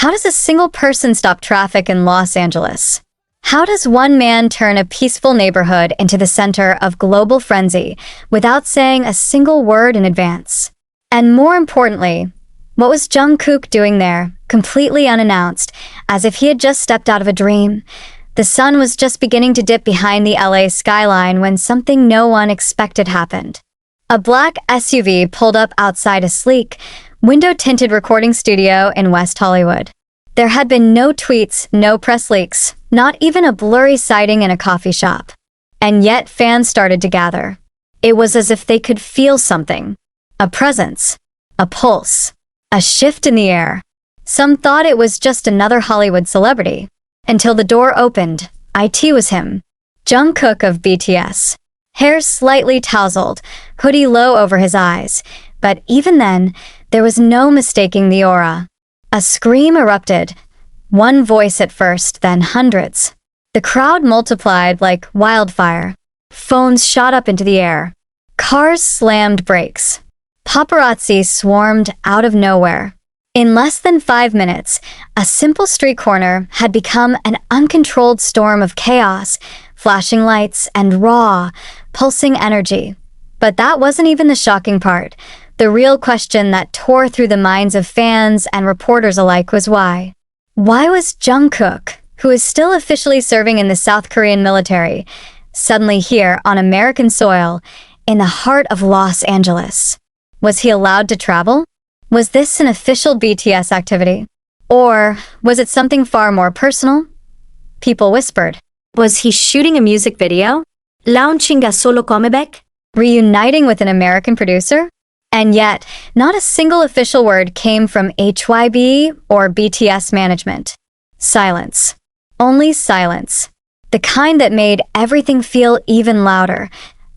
How does a single person stop traffic in Los Angeles? How does one man turn a peaceful neighborhood into the center of global frenzy without saying a single word in advance? And more importantly, what was Jungkook doing there, completely unannounced, as if he had just stepped out of a dream? The sun was just beginning to dip behind the LA skyline when something no one expected happened. A black SUV pulled up outside a sleek, window-tinted recording studio in West Hollywood. There had been no tweets, no press leaks, not even a blurry sighting in a coffee shop. And yet fans started to gather. It was as if they could feel something. A presence. A pulse. A shift in the air. Some thought it was just another Hollywood celebrity. Until the door opened, it was him. Jungkook of BTS. Hair slightly tousled, hoodie low over his eyes. But even then, there was no mistaking the aura. A scream erupted. One voice at first, then hundreds. The crowd multiplied like wildfire. Phones shot up into the air. Cars slammed brakes. Paparazzi swarmed out of nowhere. In less than 5 minutes, a simple street corner had become an uncontrolled storm of chaos, flashing lights and raw, pulsing energy. But that wasn't even the shocking part. The real question that tore through the minds of fans and reporters alike was why. Why was Jungkook, who is still officially serving in the South Korean military, suddenly here on American soil, in the heart of Los Angeles? Was he allowed to travel? Was this an official BTS activity? Or was it something far more personal? People whispered. Was he shooting a music video? Launching a solo comeback? Reuniting with an American producer? And yet, not a single official word came from HYB or BTS management. Silence. Only silence. The kind that made everything feel even louder.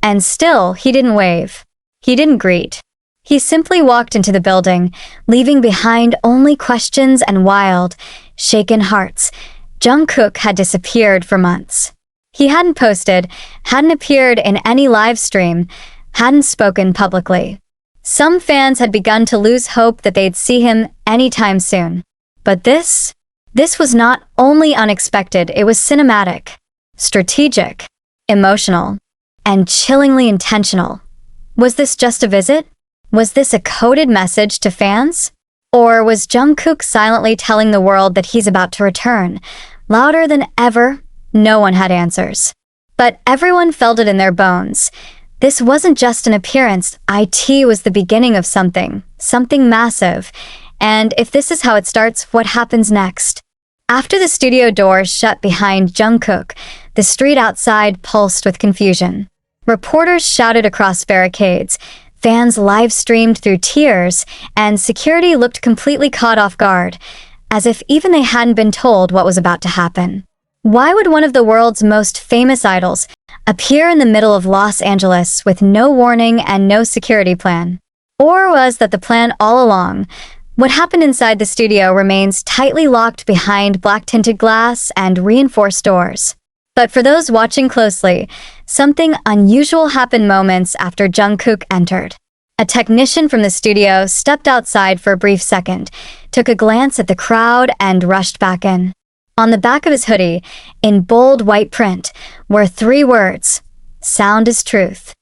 And still, he didn't wave. He didn't greet. He simply walked into the building, leaving behind only questions and wild, shaken hearts. Jungkook had disappeared for months. He hadn't posted, hadn't appeared in any live stream, hadn't spoken publicly. Some fans had begun to lose hope that they'd see him anytime soon. But this was not only unexpected, it was cinematic, strategic, emotional, and chillingly intentional. Was this just a visit? Was this a coded message to fans? Or was Jungkook silently telling the world that he's about to return? Louder than ever, no one had answers. But everyone felt it in their bones. This wasn't just an appearance, it was the beginning of something massive. And if this is how it starts, what happens next? After the studio doors shut behind Jungkook, the street outside pulsed with confusion. Reporters shouted across barricades, fans live-streamed through tears, and security looked completely caught off guard, as if even they hadn't been told what was about to happen. Why would one of the world's most famous idols appear in the middle of Los Angeles with no warning and no security plan? Or was that the plan all along? What happened inside the studio remains tightly locked behind black-tinted glass and reinforced doors. But for those watching closely, something unusual happened moments after Jungkook entered. A technician from the studio stepped outside for a brief second, took a glance at the crowd, and rushed back in. On the back of his hoodie, in bold white print, were 3 words: "Sound is truth."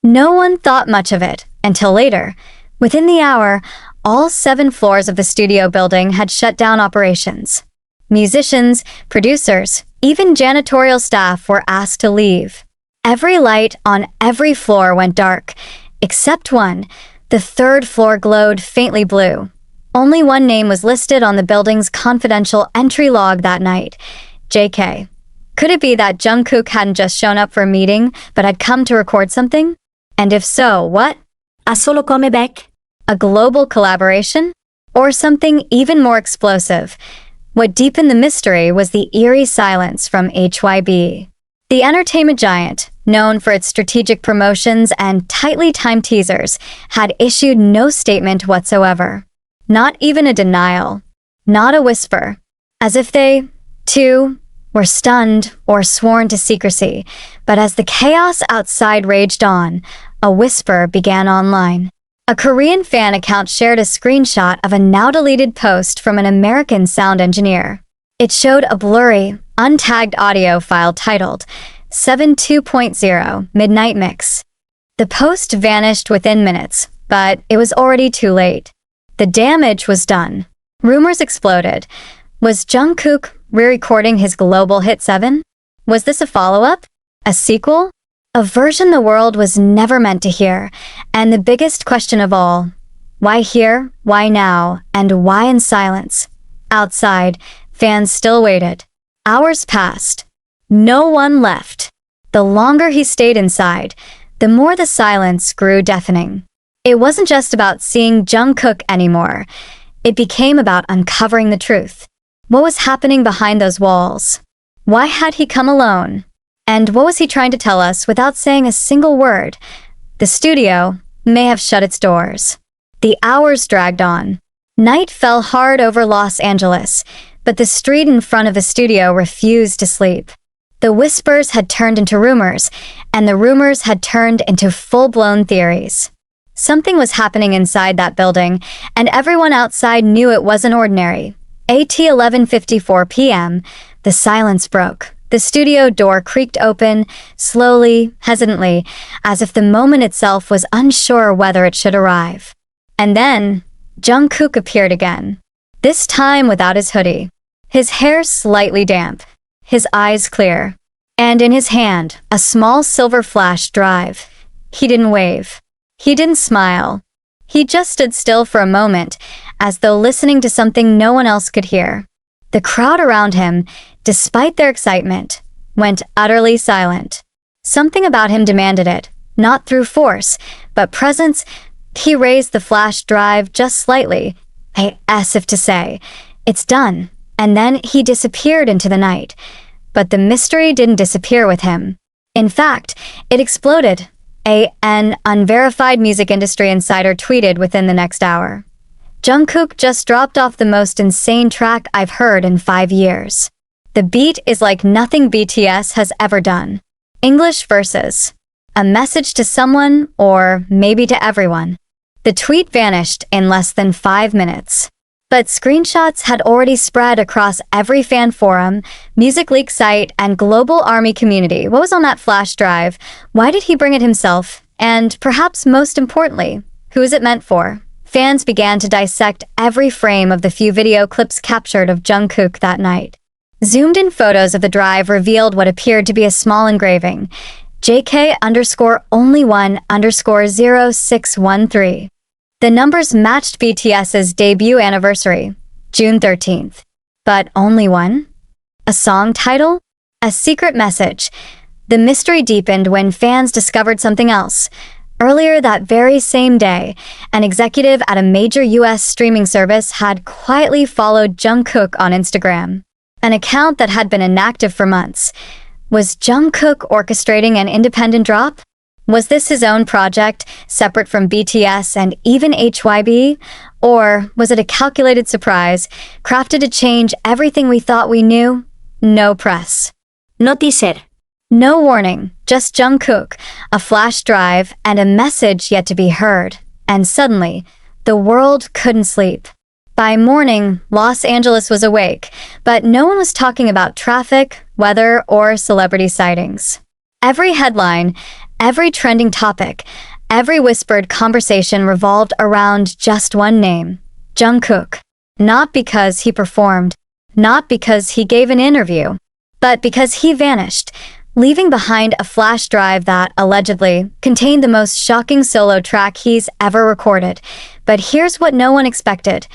No one thought much of it until later. Within the hour, all 7 floors of the studio building had shut down operations. Musicians, producers, even janitorial staff were asked to leave. Every light on every floor went dark, except one. The 3rd floor glowed faintly blue. Only one name was listed on the building's confidential entry log that night: JK. Could it be that Jungkook hadn't just shown up for a meeting, but had come to record something? And if so, what? A solo comeback? A global collaboration? Or something even more explosive? What deepened the mystery was the eerie silence from HYB. The entertainment giant, known for its strategic promotions and tightly timed teasers, had issued no statement whatsoever. Not even a denial. Not a whisper. As if they, too, were stunned or sworn to secrecy. But as the chaos outside raged on, a whisper began online. A Korean fan account shared a screenshot of a now-deleted post from an American sound engineer. It showed a blurry, untagged audio file titled 72.0 Midnight Mix. The post vanished within minutes, but it was already too late. The damage was done. Rumors exploded. Was Jungkook re-recording his global hit 7? Was this a follow-up? A sequel? A version the world was never meant to hear, and the biggest question of all, why here, why now, and why in silence? Outside, fans still waited. Hours passed. No one left. The longer he stayed inside, the more the silence grew deafening. It wasn't just about seeing Jungkook anymore. It became about uncovering the truth. What was happening behind those walls? Why had he come alone? And what was he trying to tell us without saying a single word? The studio may have shut its doors. The hours dragged on. Night fell hard over Los Angeles, but the street in front of the studio refused to sleep. The whispers had turned into rumors, and the rumors had turned into full-blown theories. Something was happening inside that building, and everyone outside knew it wasn't ordinary. At 11:54 p.m., the silence broke. The studio door creaked open, slowly, hesitantly, as if the moment itself was unsure whether it should arrive. And then, Jungkook appeared again. This time without his hoodie. His hair slightly damp, his eyes clear, and in his hand, a small silver flash drive. He didn't wave. He didn't smile. He just stood still for a moment, as though listening to something no one else could hear. The crowd around him, despite their excitement, went utterly silent. Something about him demanded it, not through force, but presence. He raised the flash drive just slightly, as if to say, "It's done," and then he disappeared into the night. But the mystery didn't disappear with him. In fact, it exploded. An unverified music industry insider tweeted within the next hour. Jungkook just dropped off the most insane track I've heard in 5 years. The beat is like nothing BTS has ever done. English verses. A message to someone, or maybe to everyone. The tweet vanished in less than 5 minutes. But screenshots had already spread across every fan forum, music leak site, and global ARMY community. What was on that flash drive? Why did he bring it himself? And perhaps most importantly, who is it meant for? Fans began to dissect every frame of the few video clips captured of Jungkook that night. Zoomed-in photos of the drive revealed what appeared to be a small engraving, JK_1_0613. The numbers matched BTS's debut anniversary, June 13th. But only one? A song title? A secret message. The mystery deepened when fans discovered something else. Earlier that very same day, an executive at a major US streaming service had quietly followed Jungkook on Instagram, an account that had been inactive for months. Was Jungkook orchestrating an independent drop? Was this his own project, separate from BTS and even HYB? Or was it a calculated surprise, crafted to change everything we thought we knew? No press. No teaser. No warning, just Jungkook, a flash drive, and a message yet to be heard. And suddenly, the world couldn't sleep. By morning, Los Angeles was awake, but no one was talking about traffic, weather, or celebrity sightings. Every headline, every trending topic, every whispered conversation revolved around just one name, Jungkook. Not because he performed, not because he gave an interview, but because he vanished, leaving behind a flash drive that, allegedly, contained the most shocking solo track he's ever recorded. But here's what no one expected.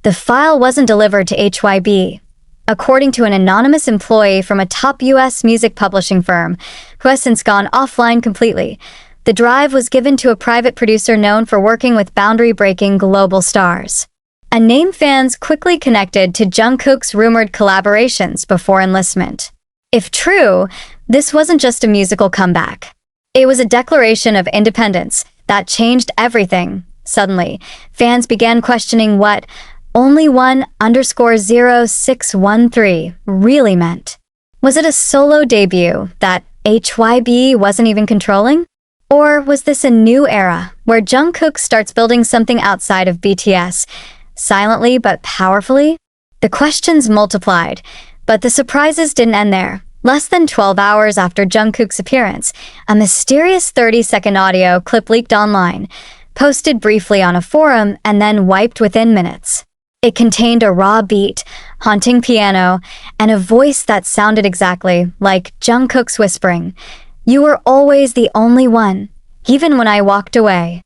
The file wasn't delivered to HYB. According to an anonymous employee from a top US music publishing firm, who has since gone offline completely, the drive was given to a private producer known for working with boundary-breaking global stars. A name fans quickly connected to Jungkook's rumored collaborations before enlistment. If true, this wasn't just a musical comeback. It was a declaration of independence that changed everything. Suddenly, fans began questioning what only 1_0613 really meant. Was it a solo debut that HYB wasn't even controlling? Or was this a new era where Jungkook starts building something outside of BTS, silently but powerfully? The questions multiplied, but the surprises didn't end there. Less than 12 hours after Jungkook's appearance, a mysterious 30-second audio clip leaked online, posted briefly on a forum and then wiped within minutes. It contained a raw beat, haunting piano, and a voice that sounded exactly like Jungkook's whispering, "You were always the only one, even when I walked away."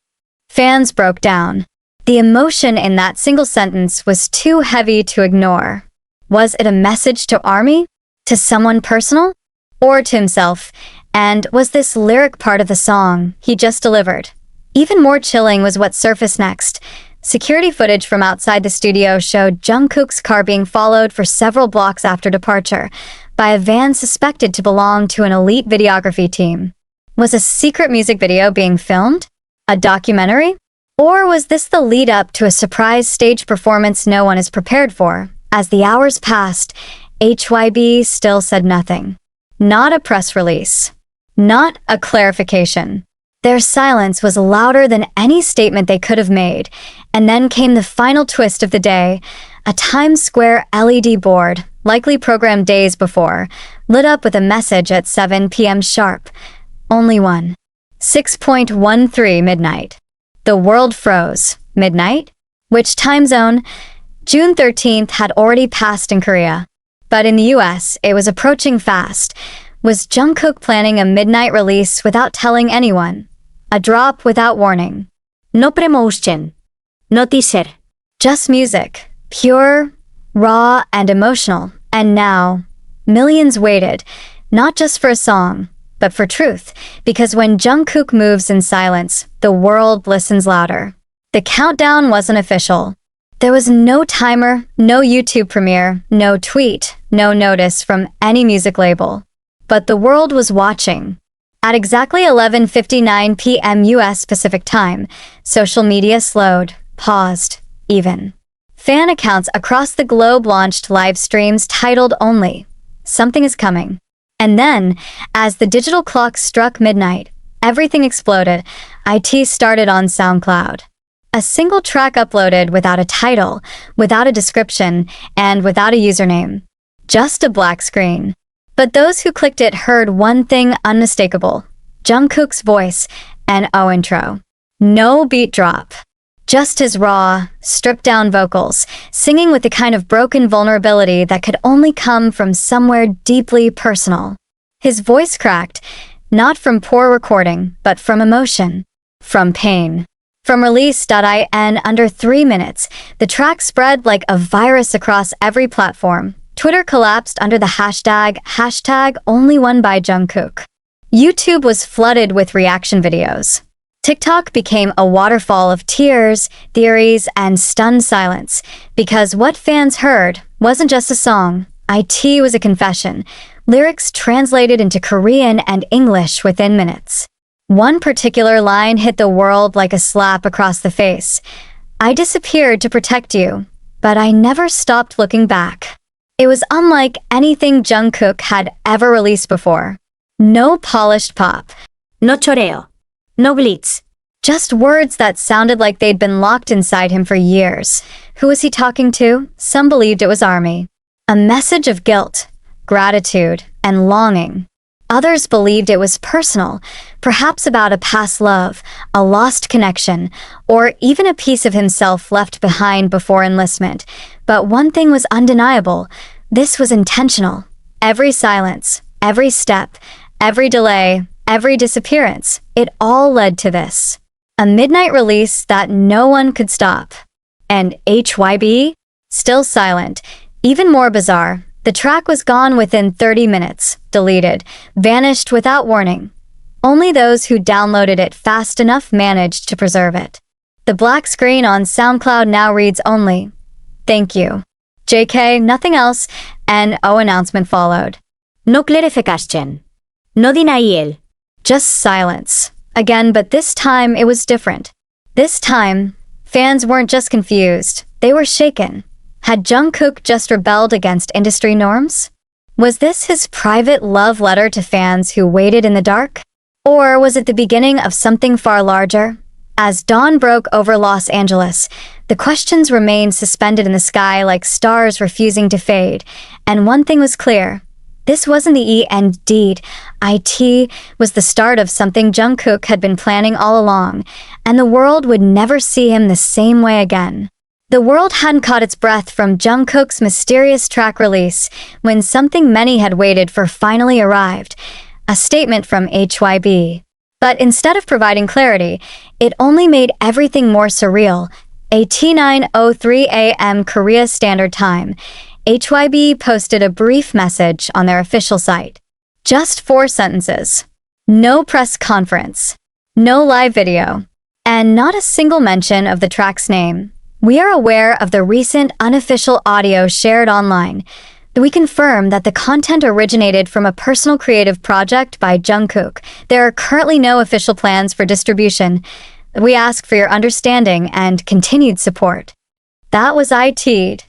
Fans broke down. The emotion in that single sentence was too heavy to ignore. Was it a message to ARMY? To someone personal? Or to himself? And was this lyric part of the song he just delivered? Even more chilling was what surfaced next. Security footage from outside the studio showed Jungkook's car being followed for several blocks after departure by a van suspected to belong to an elite videography team. Was a secret music video being filmed? A documentary? Or was this the lead-up to a surprise stage performance no one is prepared for? As the hours passed, HYB still said nothing. Not a press release. Not a clarification. Their silence was louder than any statement they could have made. And then came the final twist of the day. A Times Square LED board, likely programmed days before, lit up with a message at 7 p.m. sharp. Only one. 6:13 midnight. The world froze. Midnight? Which time zone? June 13th had already passed in Korea. But in the US, it was approaching fast. Was Jungkook planning a midnight release without telling anyone? A drop without warning? No promotion. No teaser. Just music. Pure, raw, and emotional. And now, millions waited, not just for a song, but for truth, because when Jungkook moves in silence, the world listens louder. The countdown wasn't official. There was no timer, no YouTube premiere, no tweet, no notice from any music label. But the world was watching. At exactly 11:59 p.m. US Pacific Time, social media slowed, paused, even. Fan accounts across the globe launched live streams titled only, "Something is coming." And then, as the digital clock struck midnight, everything exploded. IT started on SoundCloud. A single track uploaded without a title, without a description, and without a username. Just a black screen. But those who clicked it heard one thing unmistakable. Jungkook's voice and intro. No beat drop. Just his raw, stripped-down vocals, singing with the kind of broken vulnerability that could only come from somewhere deeply personal. His voice cracked, not from poor recording, but from emotion. From pain. From release.in under 3 minutes, the track spread like a virus across every platform. Twitter collapsed under the hashtag only one by Jungkook. YouTube was flooded with reaction videos. TikTok became a waterfall of tears, theories, and stunned silence, because what fans heard wasn't just a song. IT was a confession, lyrics translated into Korean and English within minutes. One particular line hit the world like a slap across the face. "I disappeared to protect you, but I never stopped looking back." It was unlike anything Jungkook had ever released before. No polished pop. No choreo. No glitz. Just words that sounded like they'd been locked inside him for years. Who was he talking to? Some believed it was ARMY. A message of guilt, gratitude, and longing. Others believed it was personal, perhaps about a past love, a lost connection, or even a piece of himself left behind before enlistment. But one thing was undeniable. This was intentional. Every silence, every step, every delay, every disappearance, it all led to this. A midnight release that no one could stop. And HYB? Still silent. Even more bizarre, the track was gone within 30 minutes, deleted, vanished without warning. Only those who downloaded it fast enough managed to preserve it. The black screen on SoundCloud now reads only, "Thank you. JK, nothing else," and announcement followed. No clarification. No denial. Just silence. Again, but this time it was different. This time, fans weren't just confused, they were shaken. Had Jungkook just rebelled against industry norms? Was this his private love letter to fans who waited in the dark? Or was it the beginning of something far larger? As dawn broke over Los Angeles, the questions remained suspended in the sky like stars refusing to fade. And one thing was clear. This wasn't the end. It was the start of something Jungkook had been planning all along, and the world would never see him the same way again. The world hadn't caught its breath from Jungkook's mysterious track release when something many had waited for finally arrived, a statement from HYB. But instead of providing clarity, it only made everything more surreal. At 9:03 a.m. Korea Standard Time, HYB posted a brief message on their official site. Just 4 sentences. No press conference. No live video. And not a single mention of the track's name. We are aware of the recent unofficial audio shared online. We confirm that the content originated from a personal creative project by Jungkook. There are currently no official plans for distribution. We ask for your understanding and continued support. That was it.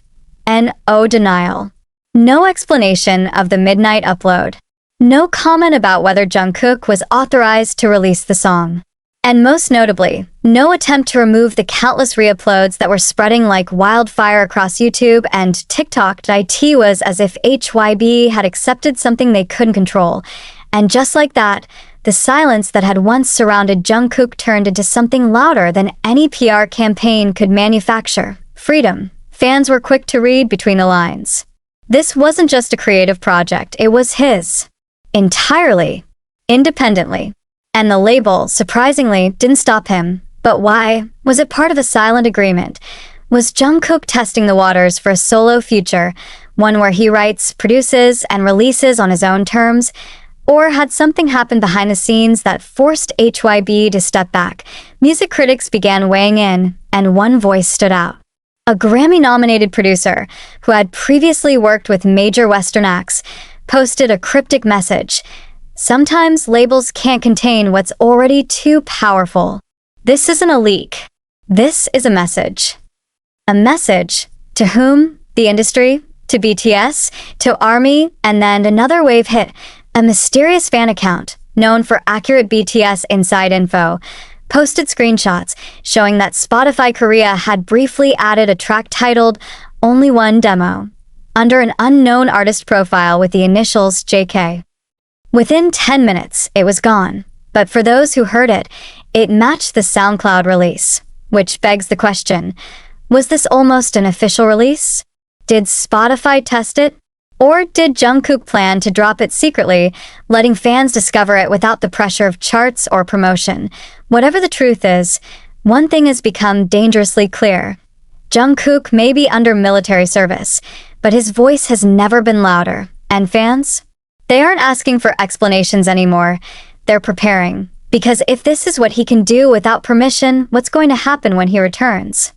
No denial. No explanation of the midnight upload. No comment about whether Jungkook was authorized to release the song. And most notably, no attempt to remove the countless re-uploads that were spreading like wildfire across YouTube and TikTok. It was as if HYB had accepted something they couldn't control. And just like that, the silence that had once surrounded Jungkook turned into something louder than any PR campaign could manufacture. Freedom. Fans were quick to read between the lines. This wasn't just a creative project, it was his. Entirely. Independently. And the label, surprisingly, didn't stop him. But why? Was it part of a silent agreement? Was Jungkook testing the waters for a solo future, one where he writes, produces, and releases on his own terms? Or had something happened behind the scenes that forced HYB to step back? Music critics began weighing in, and one voice stood out. A Grammy-nominated producer, who had previously worked with major Western acts, posted a cryptic message. Sometimes labels can't contain what's already too powerful. This isn't a leak. This is a message. A message to whom? The industry? To BTS? To ARMY? And then another wave hit. A mysterious fan account, known for accurate BTS inside info, posted screenshots showing that Spotify Korea had briefly added a track titled Only One Demo under an unknown artist profile with the initials JK. Within 10 minutes, it was gone. But for those who heard it, it matched the SoundCloud release. Which begs the question, was this almost an official release? Did Spotify test it? Or did Jungkook plan to drop it secretly, letting fans discover it without the pressure of charts or promotion? Whatever the truth is, one thing has become dangerously clear. Jungkook may be under military service, but his voice has never been louder. And fans? They aren't asking for explanations anymore. They're preparing. Because if this is what he can do without permission, what's going to happen when he returns?